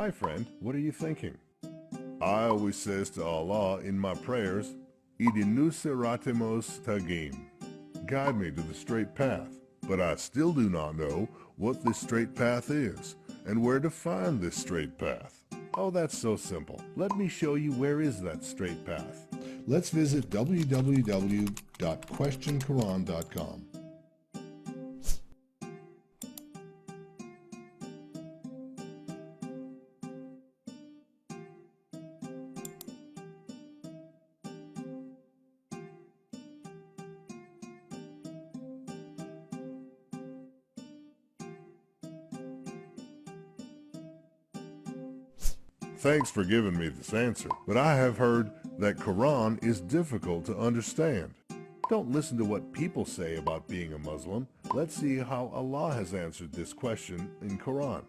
Hi friend, what are you thinking? I always says to Allah in my prayers, Idinu Siratimos Tagim. Guide me to the straight path. But I still do not know what this straight path is and where to find this straight path. Oh, that's so simple. Let me show you where is that straight path. Let's visit www.questionquran.com. Thanks for giving me this answer, but I have heard that Quran is difficult to understand. Don't listen to what people say about being a Muslim. Let's see how Allah has answered this question in Quran.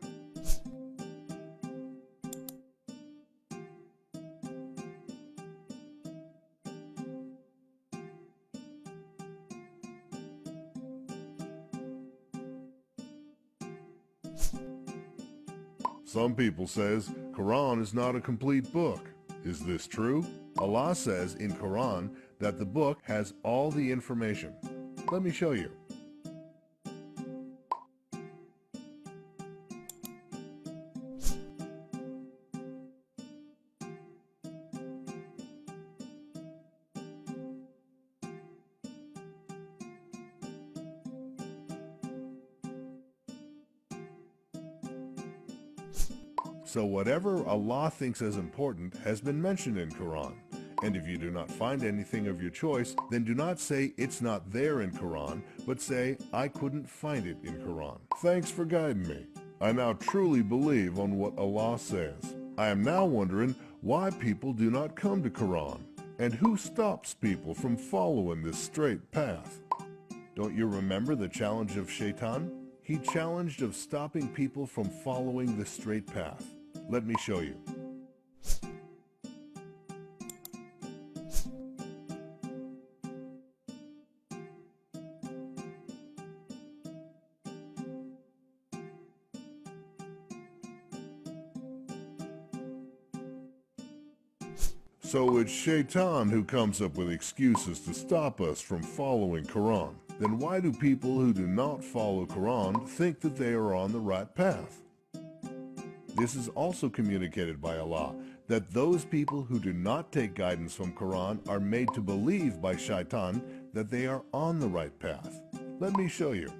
Some people says Quran is not a complete book. Is this true? Allah says in Quran that the book has all the information. Let me show you. So whatever Allah thinks as important has been mentioned in Quran. And if you do not find anything of your choice, then do not say it's not there in Quran, but say, I couldn't find it in Quran. Thanks for guiding me. I now truly believe on what Allah says. I am now wondering why people do not come to Quran, and who stops people from following this straight path. Don't you remember the challenge of Shaitan? He challenged of stopping people from following the straight path. Let me show you. So it's Shaitan who comes up with excuses to stop us from following Quran. Then why do people who do not follow Quran think that they are on the right path? This is also communicated by Allah, that those people who do not take guidance from Quran are made to believe by Shaitan that they are on the right path. Let me show you.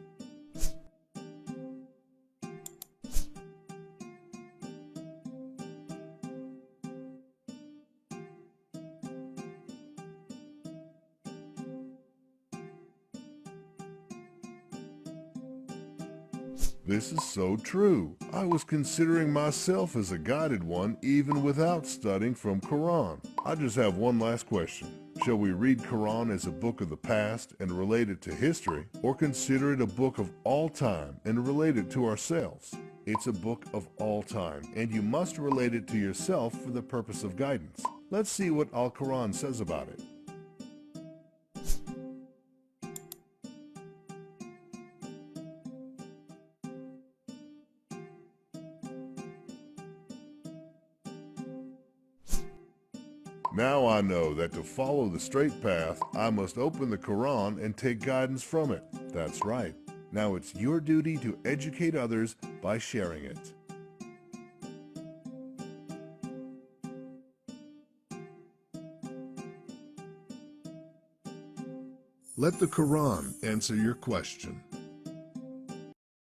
This is so true. I was considering myself as a guided one even without studying from Quran. I just have one last question. Shall we read Quran as a book of the past and relate it to history, or consider it a book of all time and relate it to ourselves? It's a book of all time, and you must relate it to yourself for the purpose of guidance. Let's see what Al-Quran says about it. Now I know that to follow the straight path, I must open the Quran and take guidance from it. That's right. Now it's your duty to educate others by sharing it. Let the Quran answer your question.